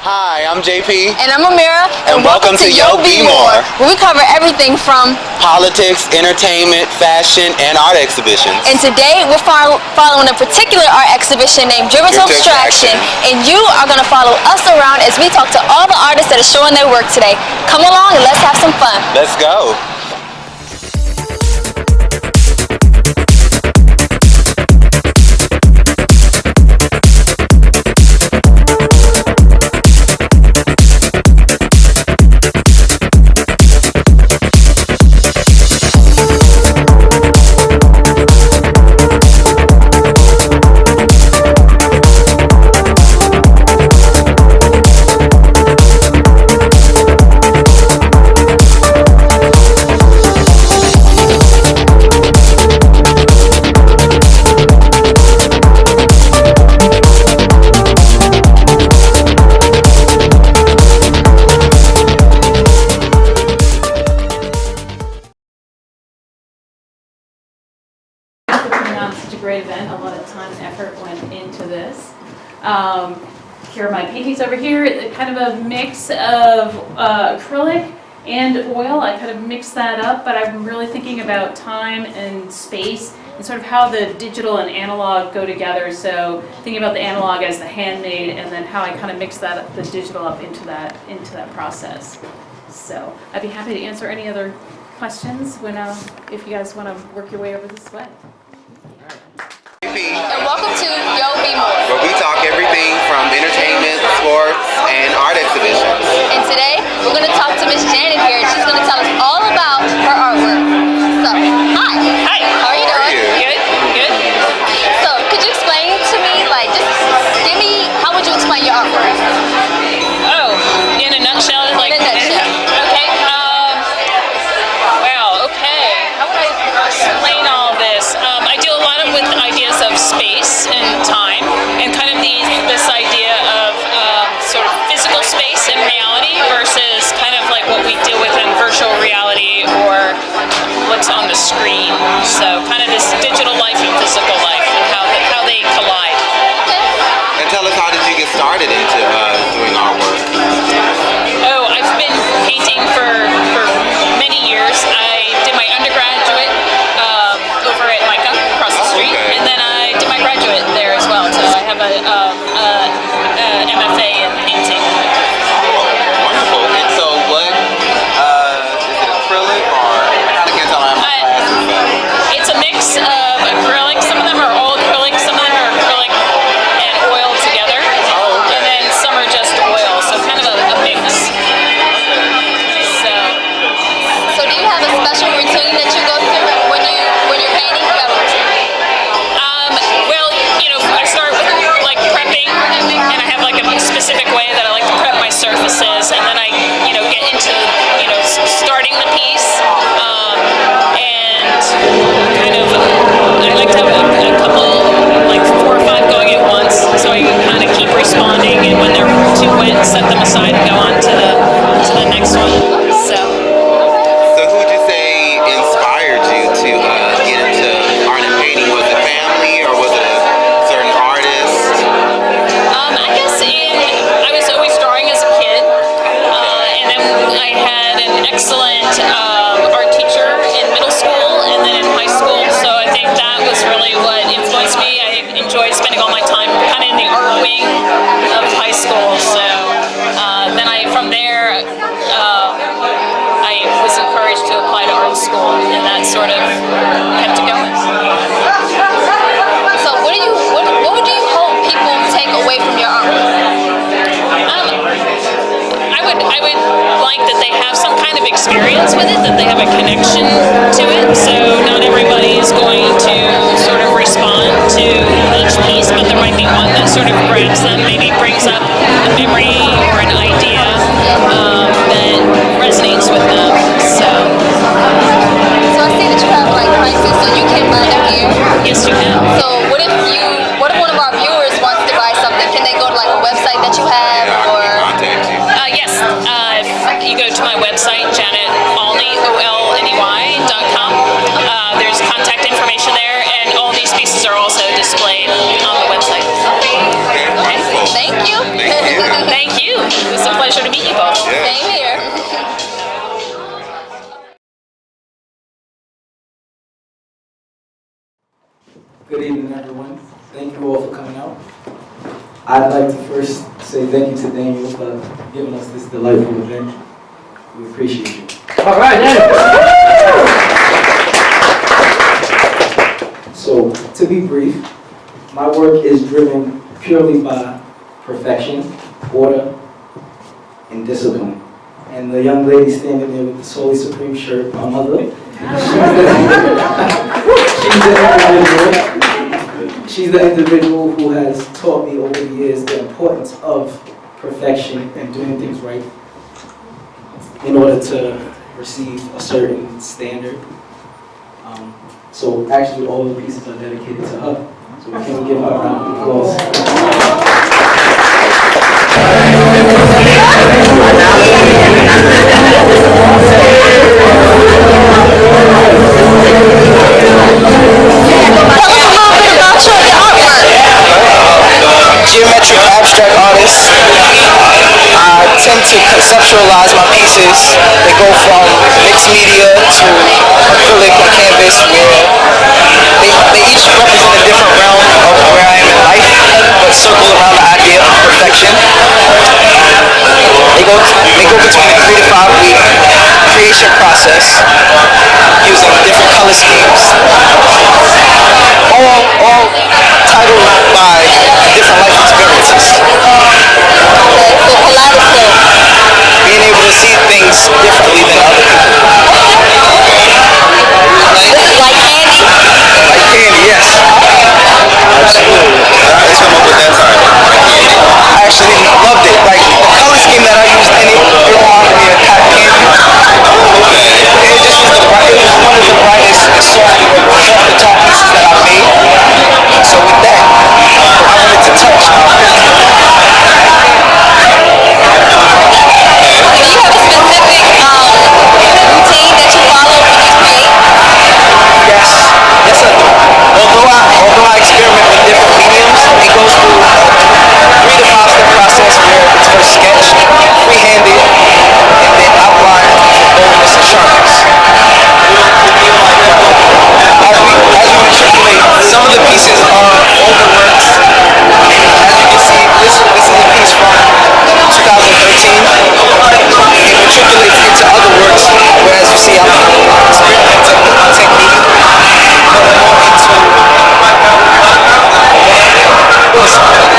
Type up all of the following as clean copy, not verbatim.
Hi, I'm JP. And I'm Amira. And welcome to Yo BMORE, where we cover everything from politics, entertainment, fashion, and art exhibitions. And today we're following a particular art exhibition named Driven to Abstraction. And you are going to follow us around as we talk to all the artists that are showing their work today. Come along and let's have some fun. Let's go. Such a great event. A lot of time and effort went into this. Here are my paintings over here, kind of a mix of acrylic and oil. I kind of mixed that up, but I'm really thinking about time and space and sort of how the digital and analog go together. So thinking about the analog as the handmade, and then how I kind of mix that the digital up into that process. So I'd be happy to answer any other questions when if you guys want to work your way over this way. And welcome to Yo BMORE, where we talk everything from entertainment, sports, and art exhibitions. And today we're going to talk to Miss Janet here, and she's going to tell us all about her artwork. So, hi. Hi. How are you doing? Good. Good. So, could you explain to me, how would you explain your artwork? Oh, in a nutshell, In a nutshell. Okay. Okay. How would I explain all this? I deal a lot with ideas of space and time, and kind of this idea of sort of physical space and reality versus kind of like what we deal with in virtual reality or what's on the screen. So kind of this digital life and physical life and how they collide. And tell us, how did you get started into doing artwork? Oh, I've been painting for many years. I did my undergraduate over at Micah across the street, and then I did my graduate there as well. So I have a MFA in painting. Wonderful. And so what, is it acrylic or, I kind of can't tell, I have my glasses, but. It's a mix of acrylic. Some of them are all acrylic, some of them are acrylic and oil together. Oh, okay. And then some are just oil, so kind of a mix. So do you have a special routine that you go through when you're painting? You have a routine? Well, I start with like prepping, and I have like a specific way that I like to prep my surfaces, and then I, get into, starting the piece, and kind of, I like to have a couple, like 4 or 5 going at once, so I can kind of keep responding, and when they're too wet, set them aside and go on to the next one. So who would you say inspired you to get into art and painting? Was it family, or was it a certain artist? I guess I was always drawing as a kid, and then I had an excellent art teacher in middle school and then in high school, so I think that was really what influenced me. I enjoyed spending all my time kind of in the art wing of high school, so then from there, I was encouraged to apply to art school, and that sort of kept it going. So what would you hope people take away from your artwork? I would like that they have some kind of experience with it, that they have a connection to it. So not everybody is going to sort of respond to each piece, but there might be one that sort of grabs them, maybe brings up a memory or an idea that resonates with them. So I see that you have like prices, so you can buy them here. Yes, you can. So what if one of our viewers wants to buy something? Can they go to like a website that you have, or? Contact you. Yes. If you go to my website, janetolney.com. There's contact information there, and all these pieces are also displayed on the website. Okay, wonderful. Thank you. Thank you. Thank you. Good evening, everyone. Thank you all for coming out. I'd like to first say thank you to Daniel for giving us this delightful event. We appreciate you. All right, yeah. So, to be brief, my work is driven purely by perfection, order, and discipline. And the young lady standing there with the Solely Supreme shirt, my mother, she's the individual who has taught me over the years the importance of perfection and doing things right in order to receive a certain standard. So actually all the pieces are dedicated to her. So we can give her a round of applause. Geometric abstract artist. I tend to conceptualize my pieces. They go from mixed media to acrylic and canvas, where they each represent a different realm of where I am in life, but circle around the idea of perfection. They go between a 3 to 5 week creation process using different color schemes, all titled by different life experiences. Being able to see things differently than other people. Like candy? Like candy, yes. Absolutely. How did you come up with that title? I actually loved it. Like the color scheme that I used in it reminded me of cotton candy. It just was it was one of the brightest and softest the top pieces that I made. So with that, I wanted to touch. Yes, yes I do. Although I experiment with different mediums, it goes through a 3 to 5 step process where it's first sketched, freehanded, and then outlined with boldness and sharpness. As we matriculate, some of the pieces are older works. As you can see, this is a piece from 2013. It matriculates into other works, whereas you see I'm experimenting with my technique,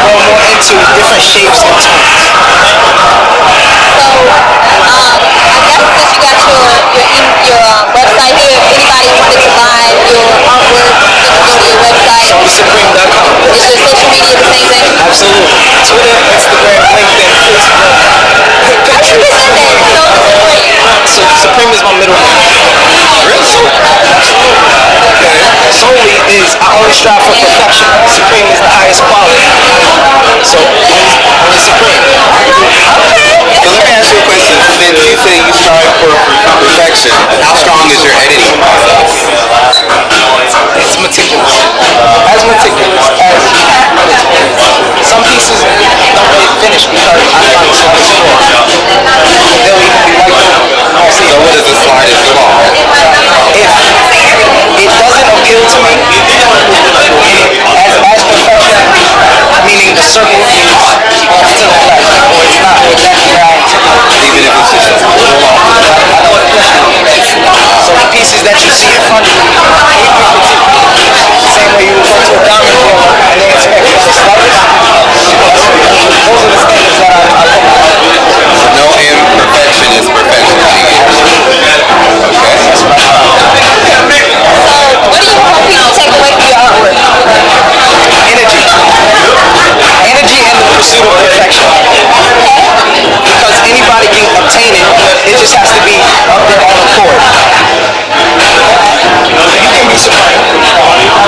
going more into different shapes and tones. Website here, if anybody wanted to buy your artwork, they can go to your website. SolelySupreme.com. Is your social media the same thing? Absolutely. Twitter, Instagram, LinkedIn, Facebook, Pinterest. So Supreme is my middle name. Really? Solely is, I always strive for perfection. Supreme is the highest quality. So only Supreme. So let me ask you a question. Since you say you strive for perfection, how strong is your editing process? It's meticulous. As meticulous as some pieces don't get finished because I find the slightest flaw. They'll even be wiped over. So what is the slightest flaw? If it doesn't appeal to me as perfection, meaning the circle is off to the left, or it's not exactly where I intended. Even if it's just a little off. So the pieces that you see in front of you, same way you would go to a diamond roller and they expect you to slice it. Those are the standards that I put. No imperfection is perfection to you. Okay. That's right. What do you hope people take away from your artwork? Energy. Energy and the pursuit of perfection. Because anybody can obtain it, it just has to be of their own accord. You can be supreme.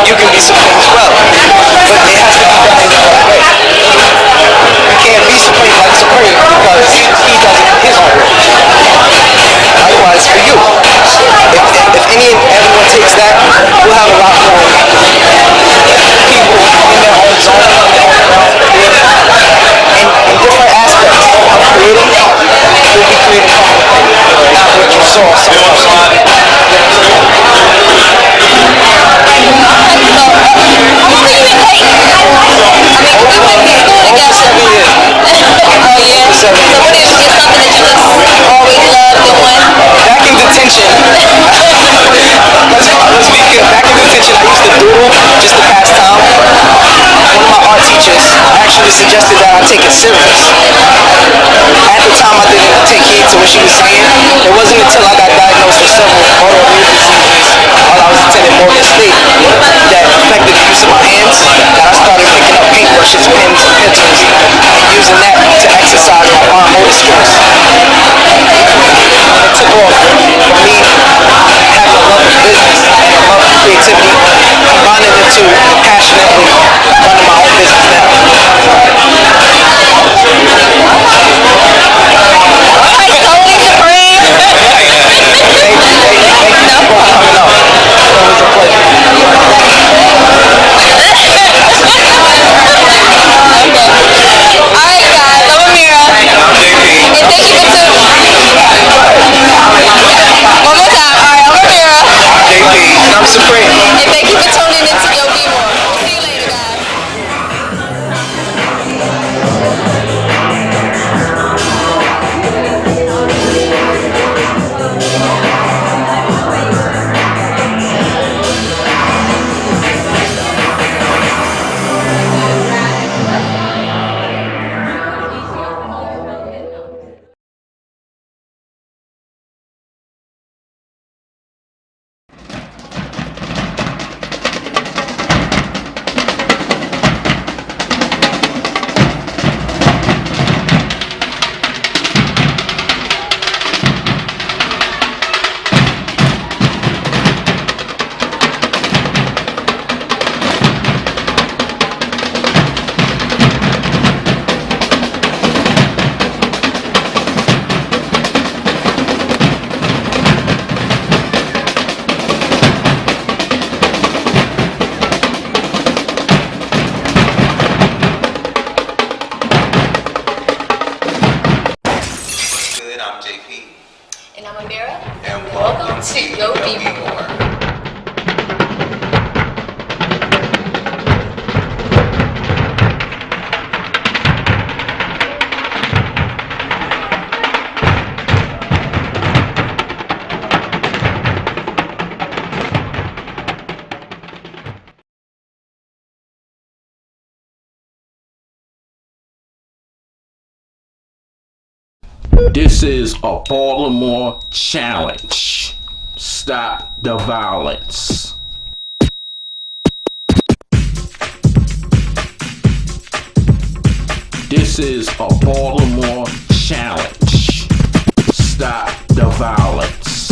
You can be supreme as well. But it has to be done in the right way. You can't be supreme like Supreme because he does it his own way. Likewise for you. If any and everyone takes that, we'll have a lot more people in their own zone, in their own realm, in different aspects of creating. We'll be creating something, not what you saw somewhere else. take it serious. At the time, I didn't take heed to what she was saying. It wasn't until I got diagnosed with several autoimmune diseases while I was attending Morgan State that affected the use of my hands that I started picking up paintbrushes, pens, and pencils, and using that to exercise my fine motor skills. It took off from me having a love of business and a love of creativity, combining the two passionately, running my own business now. Totally free. Thank you for coming up. It was a pleasure. Alright guys, I'm Amira. I'm JP. And thank you for tuning in. One more time. Alright, I'm Amira. I'm JP. And I'm Supreme. And thank you for tuning in to Yo BMORE. See you later guys. Good, I'm JP. And I'm Amira. And welcome to Yo BMORE. This is a Baltimore challenge. Stop the violence. This is a Baltimore challenge. Stop the violence.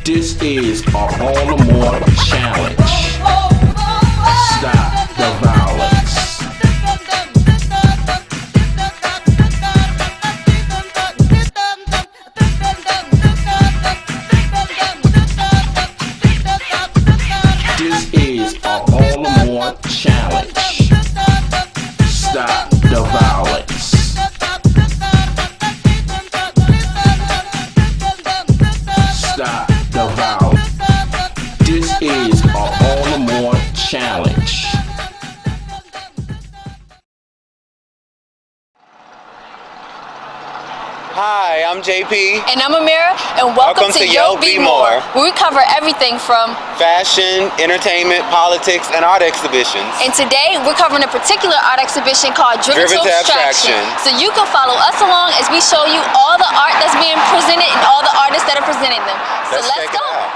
This is a Baltimore challenge. Stop the violence. This is a Baltimore challenge. Stop the violence. Stop the violence. This is a Baltimore challenge. Hi, I'm JP. And I'm Amira, and welcome to Yo BMORE, where we cover everything from Fashion, entertainment, politics, and art exhibitions. and today we're covering a particular art exhibition called Driven to Driven to Abstraction. Abstraction. So you can follow us along as we show you all the art that's being presented and all the artists that are presenting them. So let's check go. it out.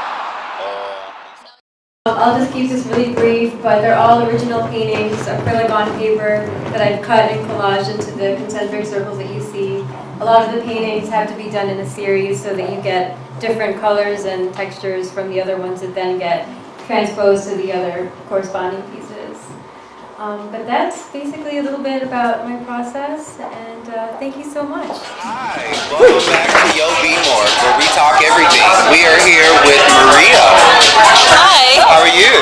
I'll just keep this really brief, but they're all original paintings, acrylic on paper, that I've cut and collaged into the concentric circles that you see. A lot of the paintings have to be done in a series so that you get different colors and textures from the other ones that then get transposed to the other corresponding pieces. But that's basically a little bit about my process, and thank you so much. Hi, welcome back to Yo BMORE, where we talk everything. We are here with Maria. Hi, How are you?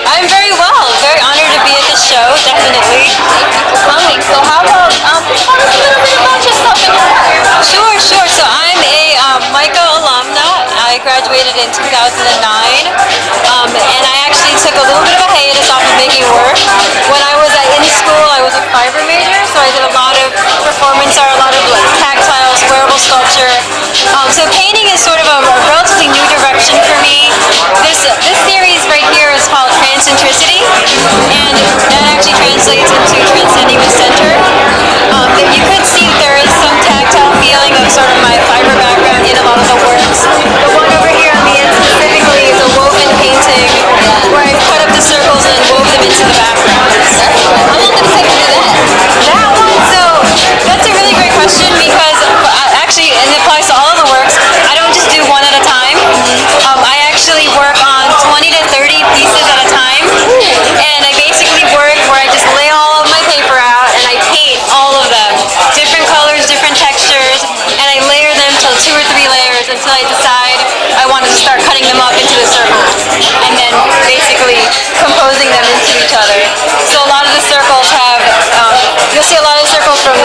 I'm very well. Very honored to be at the show, definitely. Thank you for coming. So how about tell us a little bit about yourself and your work? Sure. So I'm a MICA alumna. I graduated in 2009, and I actually took a little bit of a hiatus off of making work. When I was in school, I was a fiber major, so I did a lot of performance art, a lot of like tactile, wearable sculpture. So painting is sort of a relatively new direction question for me. This series right here is called Transcentricity, and that actually translates into transcending the center. That you could see that there is some tactile feeling of sort of my fiber background in a lot of the works. The one over here on the end specifically is a woven painting where I've cut up the circles and wove them into the backgrounds. How long did it take to do that? That one, so that's a really great question because actually, and it applies to all of the works, I don't just do one at a time. I actually work on 20 to 30 pieces at a time, and I basically work where I just lay all of my paper out and I paint all of them. Different colors, different textures, and I layer them till 2 or 3 layers until I decide I want to start cutting them up into the circles, and then basically composing them into each other. So a lot of the circles have, you'll see a lot of circles from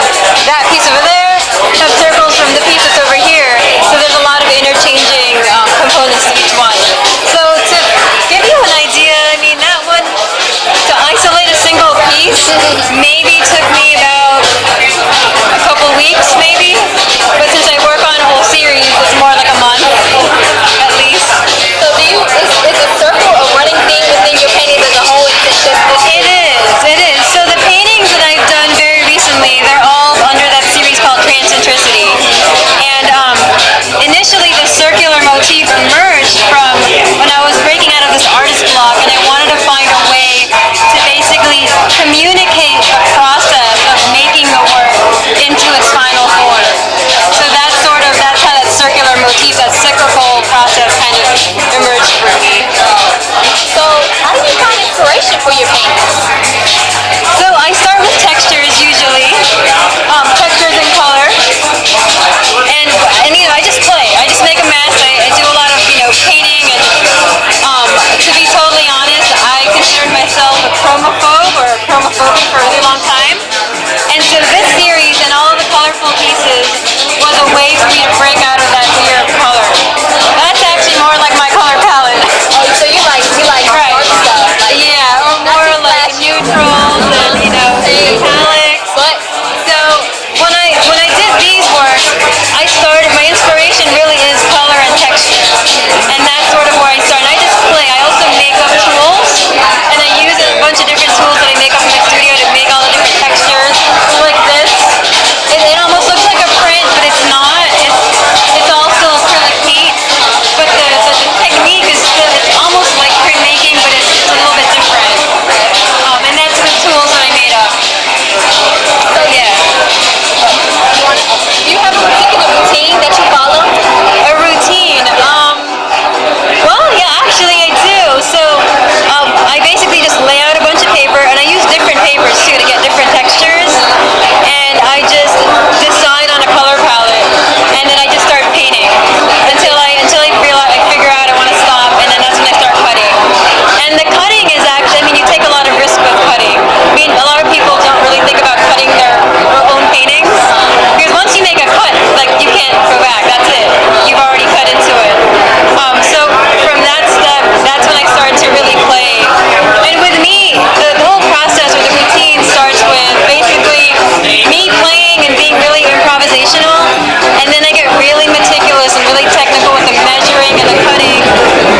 that piece over there, have circles from the piece that's over here, so there's a lot of interchanging components to each one. So to give you an idea, I mean that one, to isolate a single piece, maybe took me about a couple weeks maybe, but since I work on a whole series, it's more like a month at least. So is a circle a running theme within your paintings as a whole? It is. So the paintings that I've done very recently, they're all under that series called Transcentricity. And initially the circular motif emerged from when I was breaking out of this artist block and I wanted to find a way to basically communicate the process of making the work into its final form. So that's how that circular motif, that cyclical process kind of emerged for me. So how do you find inspiration for your paintings? So I start with textures usually, textures and color, and I just play. I just make a mess. I do a lot of painting, and to be totally honest, I considered myself a chromophobe or chromophobic for a really long time, and so this series and all of the colorful pieces was a way for me to break out of that fear of color. That's actually more like my color palette. Oh, so you like Right. dark stuff. Yeah, or more like neutrals and metallics. So when I did these works, my inspiration really is color and texture, and that's sort of where I start. And I just play. I also make up tools, and I use a bunch of different tools that I make up in my studio to make all the different textures. Like this, it almost looks like a print, but it's not. It's also acrylic paint, but the technique is still, it's almost like printmaking, but it's a little bit different. And that's with tools that I made up. So yeah. Do you have a particular routine that you follow? A routine. Well, yeah, actually I do. So I basically just lay out a bunch of paper, and I use different papers too to get different textures. And I just decide on a color palette, and then I just start painting until I figure out I want to stop, and then that's when I start cutting. And the cutting is actually, you take a lot of risk with cutting. A lot of people don't really think about cutting their own paintings, because once you make a cut, you can't go back. That's it. You've already cut into it. So from that step, that's when I start to really play. And with me, the whole process or the routine starts with basically me playing and being really improvisational, and then I get really meticulous and really technical with the measuring and the cutting,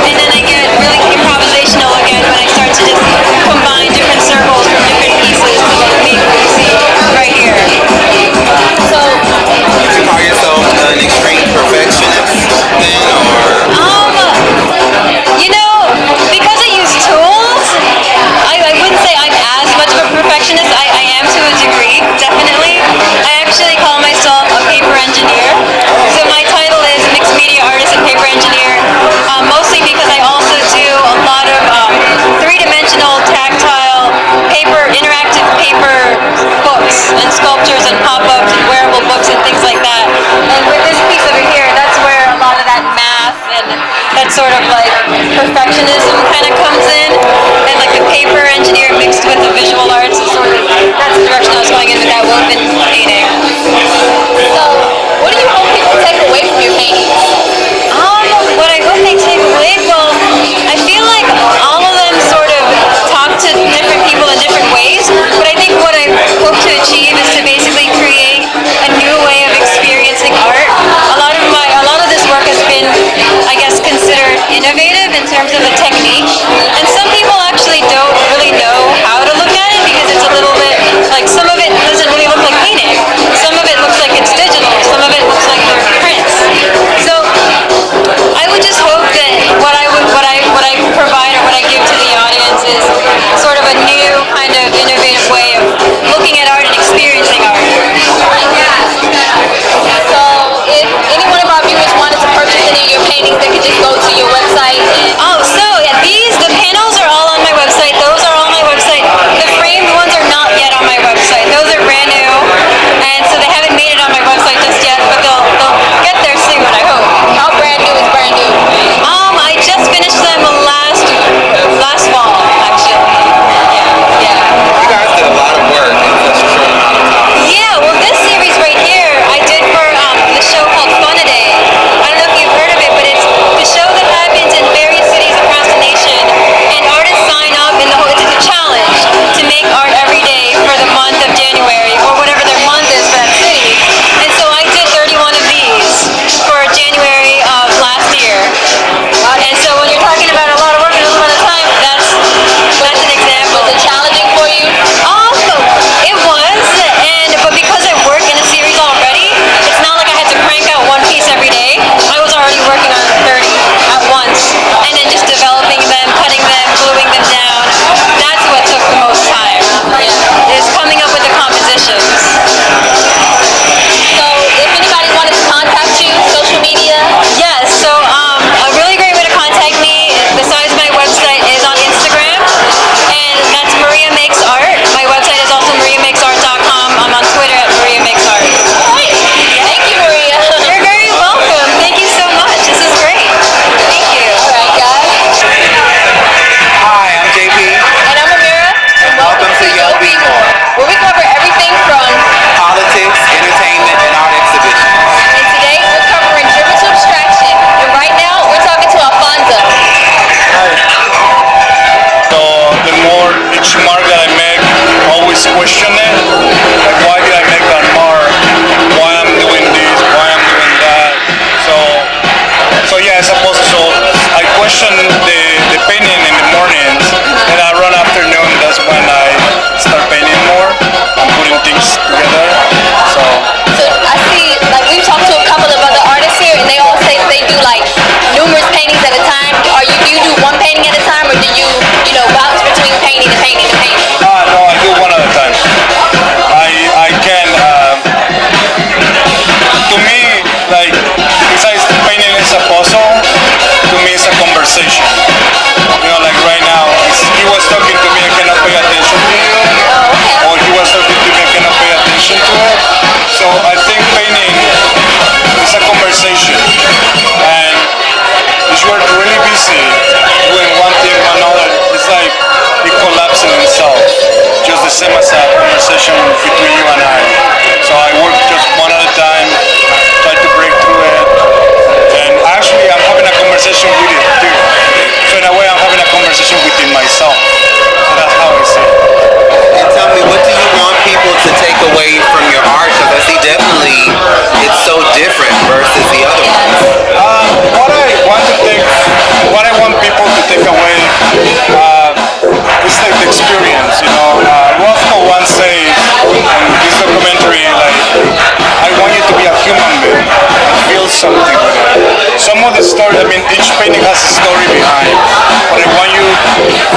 and then I get really improvisational again when I start to just combine different circles from different pieces to make what you see right here. So Would you call yourself an extreme perfectionist then, or? Because I use tools, I wouldn't say I'm as much of a perfectionist. I am to a degree, definitely. I actually call myself a paper engineer. So my title is mixed media artist and paper engineer, mostly because I also do a lot of three-dimensional, tactile, interactive paper books and sculptures and pop-ups and wearable books and things like that. And with this piece over here, that's where a lot of that math and that sort of perfectionism kind of comes in, and the paper engineer mixed with the visual arts is that's the direction I was going in with that woven painting. So what do you hope people take away from your paintings? What I hope they take away, well, I feel like all of them sort of talk to different people in different ways, but I think what I hope to achieve is to basically create a new way of experiencing art. A lot of this work has been, I guess, considered painting has a story behind, but I want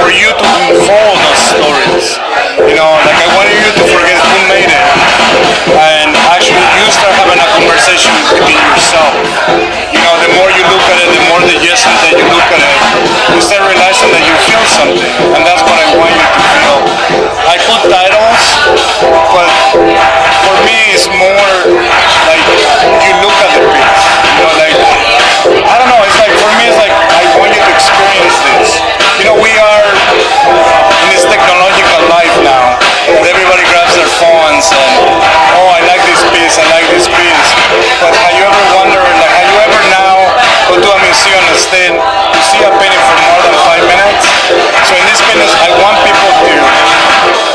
for you to unfold those stories. You know, like I wanted you to forget who made it, and actually you start having a conversation within yourself. You know, the more you look at it, the more the yes and that you look at it, you start realizing that you feel something, and that's what I want you to feel. I put titles, but for me it's more like you look at the piece. You know, like I don't know. It's like for me, it's like I want you to experience this. You know, we are in this technological life now. Everybody grabs their phones and I like this piece, I like this piece. But have you ever wondered, like, have you ever now go to a museum and stay, you see a painting for more than 5 minutes? So in this paintings, I want people to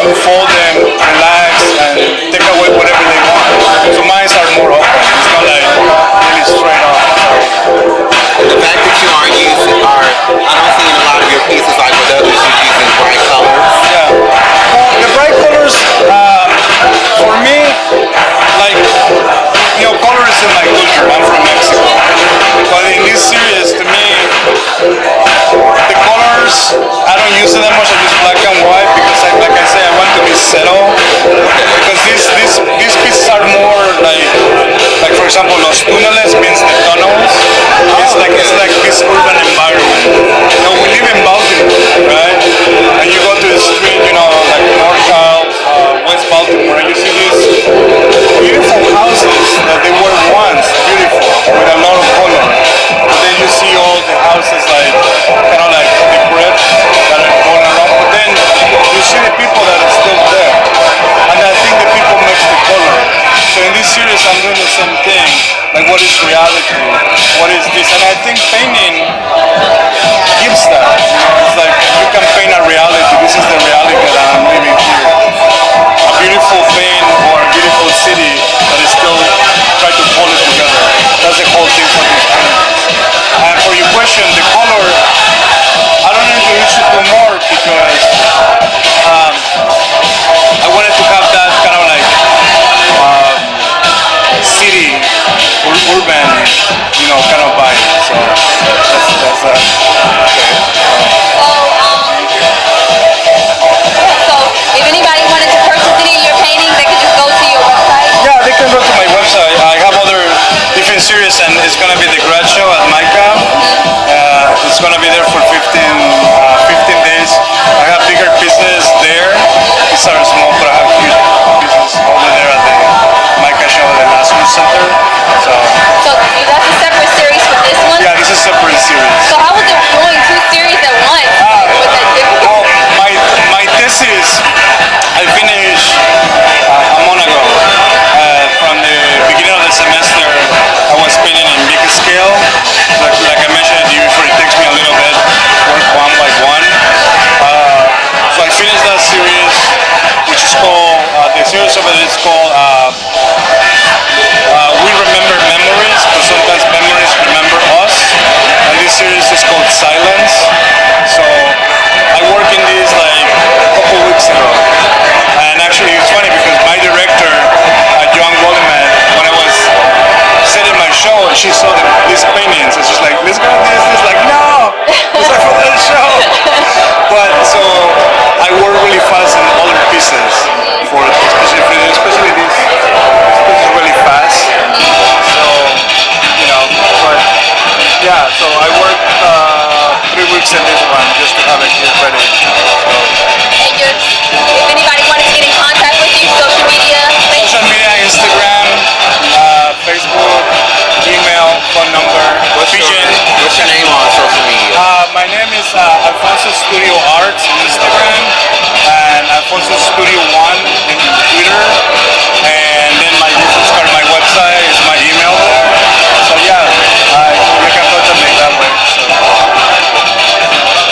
unfold them, relax, and take away whatever they want. So mine are more open. It's not like really straight up. The fact that you aren't using, I don't see in a lot of your pieces like with others, you're using bright colors. Yeah. Well, the bright colors, for me, like, you know, color is in my culture. I'm from Mexico. But in this series, to me, the colors, I don't use it that much. I use black and white because, like I say, I want to be settled. Because these pieces are more like for example, los túneles means the tunnels. It's like this urban environment. You know, we live in Baltimore, right? And you go to the street, you know, like North West Baltimore, and you see these beautiful houses that they were once beautiful with a lot of color. But then you see all the houses like kind of like the bricks that are going around. But then you see the people that are still there, and I think the people makes the color. So in this series, I'm doing the same thing. Like, what is reality? What is this? And I think painting gives that. You know, it's like you can paint a reality. This is the reality that I'm living here. A beautiful paint or a beautiful city that is still trying to pull it together. That's the whole thing for this painting. And for your question, the color, I don't introduce it to more because I wanted to have that kind of like city or urban, you know, kind of vibe. So that's that. So if anybody wanted to purchase any of your paintings, they could just go to your website? Yeah, they can go to my website. I have other different series, and it's gonna be the grad show at MICA. It's gonna be there for 15 days. I have bigger pieces there. These are small, but I have huge pieces over there at the MICA show at the National Center. So that's a separate series from this one? yeah, this is a separate series. So how was it doing 2 series at once? Was that difficult? Well, my thesis, I finished a month ago. From the beginning of the semester, I was painting in big scale. Like I mentioned to you before, it takes me a little bit to work one by one. So I finished that series, which is called, the series of it is called We Remember Memories, but sometimes memories remember us. And this series is called Silence. So I worked in this like a couple weeks ago. And actually it's funny because my director, Joan Goldman, when I was setting my show, she saw these paintings and she's like, let's go with this. It's like, no, these are for the show. But so I work really fast in other pieces for especially this. This is really fast. So, you know, but yeah, so I worked 3 weeks in this one just to have it here ready. And if anybody wanted to get in contact with you, social media? Social media, Instagram, Facebook, email, phone number, What's your name on social media? My name is Alfonso Studio Arts on Instagram and Alfonso Studio 1 in Twitter, and then my business card, my website is my email there. So yeah, you can contact me that way. So.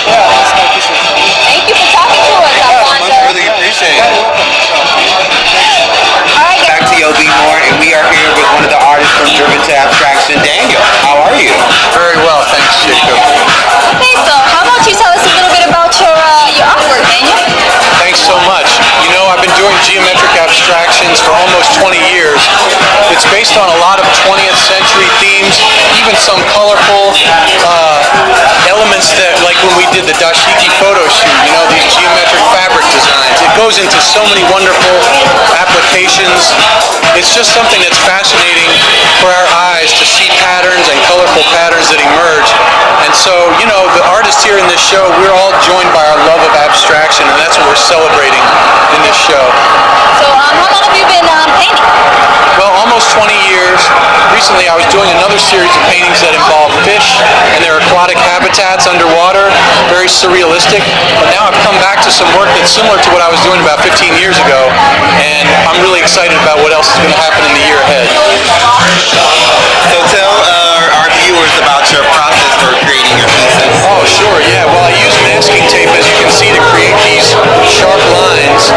Yeah, that's my business. Thank you for talking to us, Alfonso. I really appreciate it. Back to BMORE, and we are here with one of the artists from Driven to Abstraction, Daniel. How are you? Very well, thanks, Jacob. Okay, so how about you tell us a little bit about your artwork, Daniel? Thanks so much. You know, I've been doing geometric abstractions for almost 20 years. It's based on a lot of 20th century themes, even some colorful goes into so many wonderful applications. It's just something that's fascinating for our eyes to see patterns and colorful patterns that emerge. And so, you know, the artists here in this show, we're all joined by our love of abstraction, and that's what we're celebrating in this show. So how long have you been painting? Well, almost 20 years. Recently I was doing another series of paintings that involve fish and their aquatic habitats underwater, very surrealistic. But now I've come back to some work that's similar to what I was doing about 15 years ago, and I'm really excited about what else is going to happen in the year ahead. So tell our viewers about your process for creating your pieces. Oh, sure, yeah. Well, I use masking tape, as you can see, to create these sharp lines,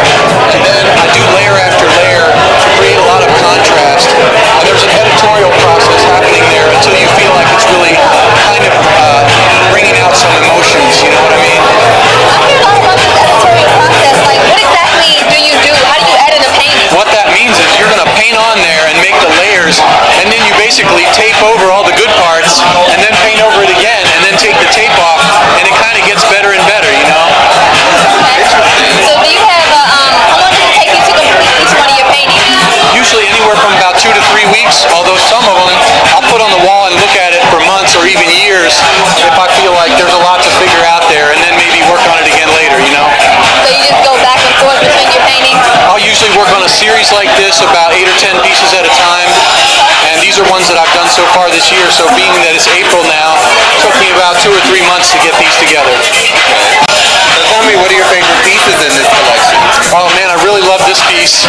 and then I do layer after layer to create a lot of contrast. And there's an editorial process happening there until you feel like it's really kind of bringing out some emotions, you know what I mean? I hear a lot about this editorial process. Like, what exactly do you do? How do you edit a painting? What that means is you're going to paint on there and make the layers, and then you basically tape over all the good parts, and then paint over it again, and then take the tape off, and it kind of gets better and better, you know? So do you have how long does it take you to complete each one of your paintings? Usually anywhere from about 2 to 3 weeks, although some of them I'll put on the wall and look at it for months or even years if I feel like there's a lot to figure out there, and then maybe work on it again later, you know? So you just go back and forth between your paintings? I'll usually work on a series like this, about 8 or 10 pieces at a time, and these are ones that I've done so far this year, so being that it's April now, it took me about 2 or 3 months to get these together. So tell me, what are your favorite pieces in this collection? Oh man, I really love this piece.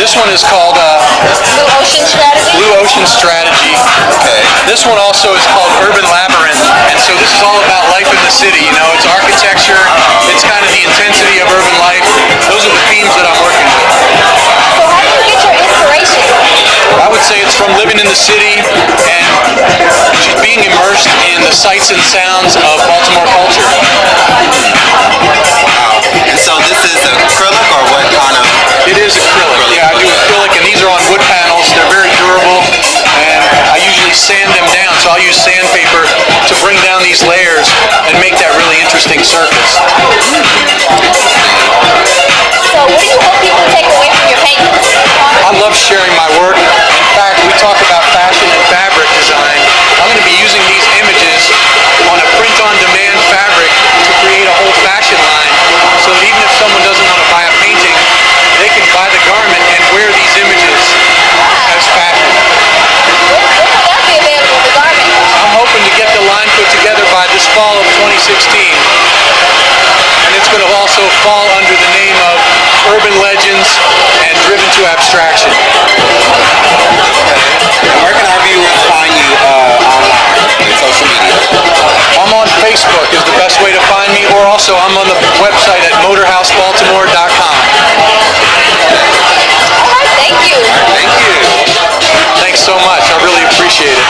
This one is called Blue Ocean Strategy? Blue Ocean Strategy. Okay. This one also is called Urban Labyrinth, and so this is all about life in the city, you know, it's architecture, it's kind of the intensity of urban life. Those are the themes that I'm working with. So how do you get your inspiration? I would say it's from living in the city and just being immersed in the sights and sounds of Baltimore culture. Wow. And so this is acrylic, or what kind of? It is acrylic. Yeah, I do acrylic, and these are on wood panels. They're very durable, and I usually sand them down, so I'll use sandpaper to bring down these layers and make that really interesting surface. So what do you hope people take away from your paintings? I love sharing my work. In fact, we talk about fashion and fabric design. I'm going to be using these images on a print-on-demand fabric to create a whole fashion line, so that even if someone doesn't want to buy a painting, they can buy the garment and wear these images as fashion. When will that be available, the garment? I'm hoping to get the line put together by this fall of 2016. And it's going to also fall under the name of Urban Legends and Driven to Abstraction. And where can our viewers find you online in social media? I'm on Facebook is the best way to find me, or also I'm on the website at motorhousebaltimore.com. All right, thank you. Thank you. Thanks so much. I really appreciate it.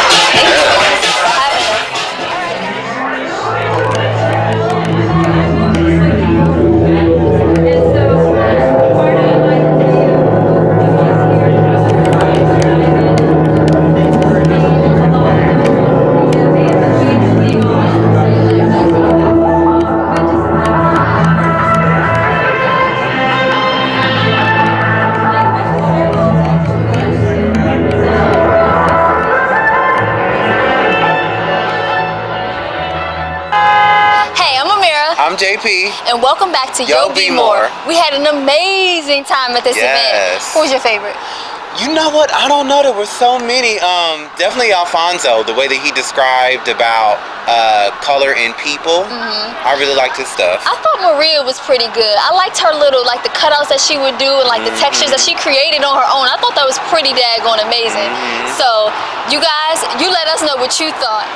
I'm JP. And welcome back to Yo BMORE. We had an amazing time at this event. Who was your favorite? You know what? I don't know. There were so many. Definitely Alfonso, the way that he described about color in people. I really liked his stuff. I thought Maria was pretty good. I liked her little, like the cutouts that she would do and like the textures that she created on her own. I thought that was pretty daggone amazing. So, you guys, you let us know what you thought.